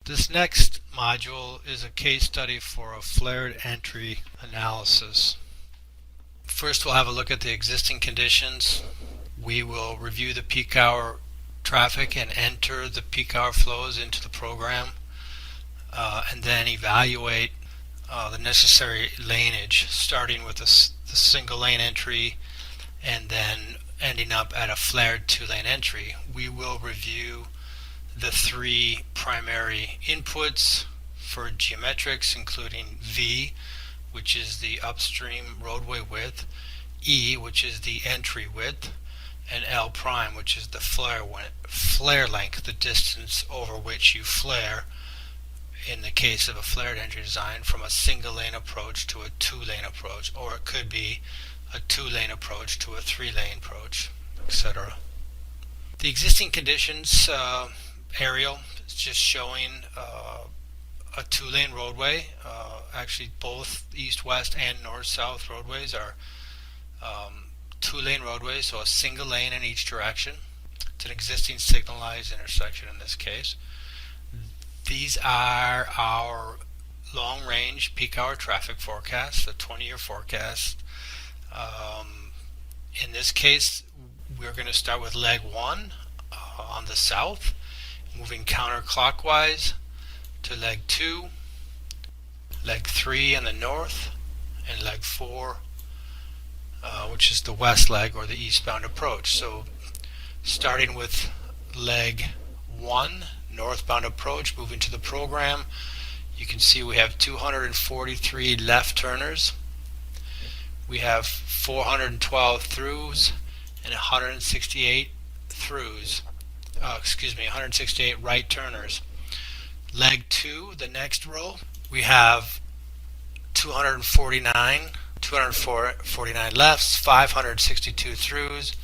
This next module is a case study for a flared entry analysis. First, we'll have a look at the existing conditions. We will review the peak hour traffic and enter the peak hour flows into the program, and then evaluate the necessary laneage, starting with the single lane entry and then ending up at a flared two-lane entry. We will review the three primary inputs for geometrics, including V, which is the upstream roadway width, E, which is the entry width, and L prime, which is the flare length, the distance over which you flare in the case of a flared entry design from a single lane approach to a two-lane approach, or it could be a two-lane approach to a three-lane approach, etc. The existing conditions aerial is just showing a two-lane roadway. Actually, both east-west and north-south roadways are two-lane roadways, so a single lane in each direction. It's an existing signalized intersection in this case. These are our long-range peak hour traffic forecast, the 20-year forecast. In this case, we're going to start with leg 1 on the south, moving counterclockwise to leg 2, leg 3 in the north, and leg 4, which is the west leg or the eastbound approach. So starting with leg 1, northbound approach, moving to the program, you can see we have 243 left turners. We have 412 throughs and 168 throughs. 168 right turners. Leg 2, the next row, we have 249 lefts, 562 throughs,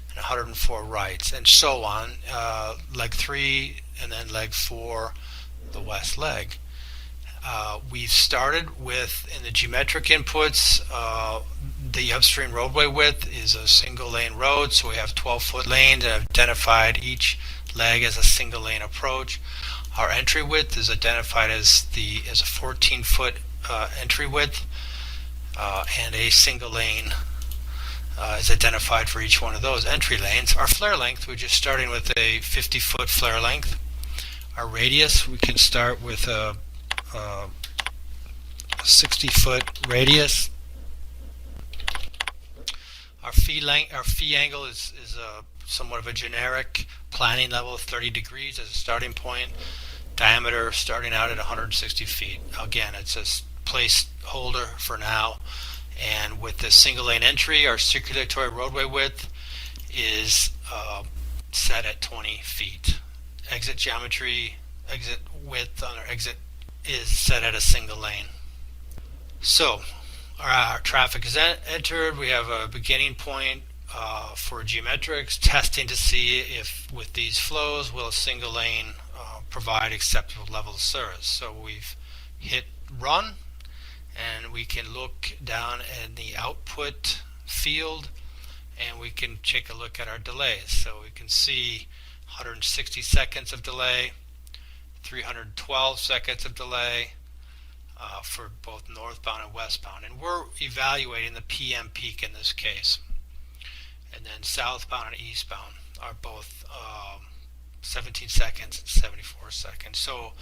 and 104 rights, and so on. Leg 3, and then leg 4, the west leg. We've started with, in the geometric inputs, the upstream roadway width is a single lane road, so we have 12-foot lanes and have identified each leg as a single lane approach. Our entry width is identified as a 14-foot entry width, and a single lane is identified for each one of those entry lanes. Our flare length, we're just starting with a 50-foot flare length. Our radius, we can start with a 60-foot radius. Our fee angle is somewhat of a generic planning level of 30 degrees as a starting point. Diameter starting out at 160 feet. Again, it's a placeholder for now. And with the single lane entry, our circulatory roadway width is set at 20 feet. Exit width on our exit is set at a single lane. So our traffic is entered. We have a beginning point for geometrics, testing to see if with these flows will a single lane provide acceptable level of service. So we've hit run, and we can look down in the output field, and we can take a look at our delays. So we can see 160 seconds of delay, 312 seconds of delay for both northbound and westbound. And we're evaluating the PM peak in this case. And then southbound and eastbound are both 17 seconds and 74 seconds. So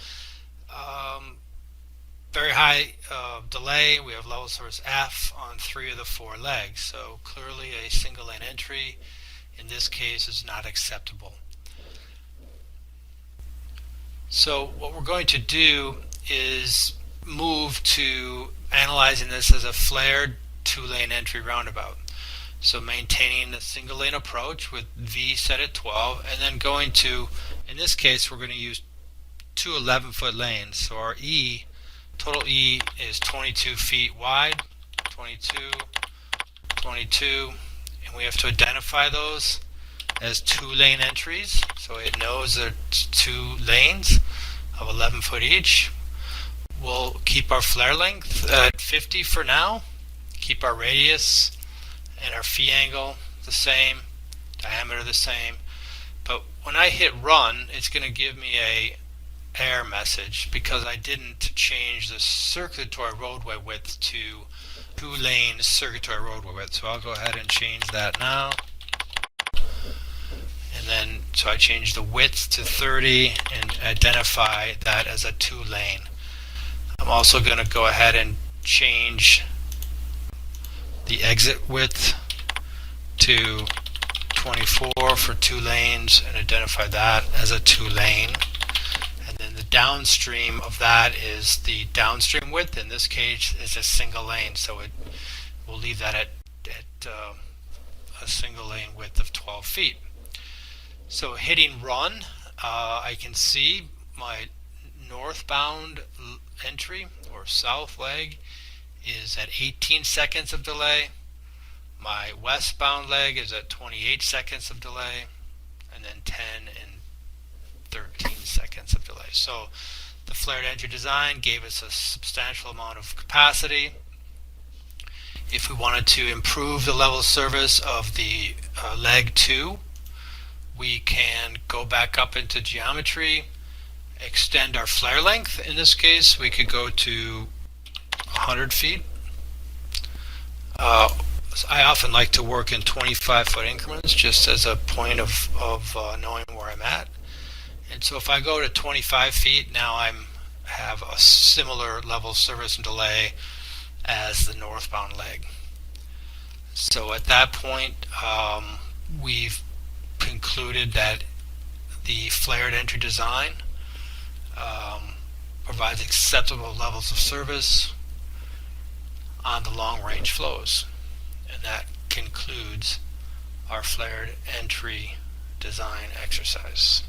very high delay. We have level service F on 3 of the 4 legs. So clearly a single lane entry in this case is not acceptable. So what we're going to do is move to analyzing this as a flared two-lane entry roundabout. So maintaining a single lane approach with V set at 12, and then going to, in this case, we're going to use two 11-foot lanes. So our total E is 22 feet wide, 22, 22, and we have to identify those as two-lane entries. So it knows there are two lanes of 11 foot each. We'll keep our flare length at 50 for now, keep our radius and our fee angle the same, diameter the same. But when I hit run, it's going to give me a error message because I didn't change the circulatory roadway width to 2-lane circulatory roadway width. So I'll go ahead and change that now. And then, so I change the width to 30 and identify that as a 2-lane. I'm also going to go ahead and change the exit width to 24 for 2 lanes and identify that as a 2-lane. And then the downstream of that is the downstream width. In this case, is a single lane, so we'll leave that at a single lane width of 12 feet. So hitting run, I can see my northbound entry or south leg is at 18 seconds of delay. My westbound leg is at 28 seconds of delay, and then 10 and 13 seconds of delay. So the flared entry design gave us a substantial amount of capacity. If we wanted to improve the level of service of the leg 2, we can go back up into geometry, extend our flare length. In this case, we could go to 100 feet. I often like to work in 25-foot increments just as a point of knowing where I'm at. And so if I go to 25 feet, now I have a similar level of service and delay as the northbound leg. So at that point, we've concluded that the flared entry design provides acceptable levels of service on the long range flows. And that concludes our flared entry design exercise.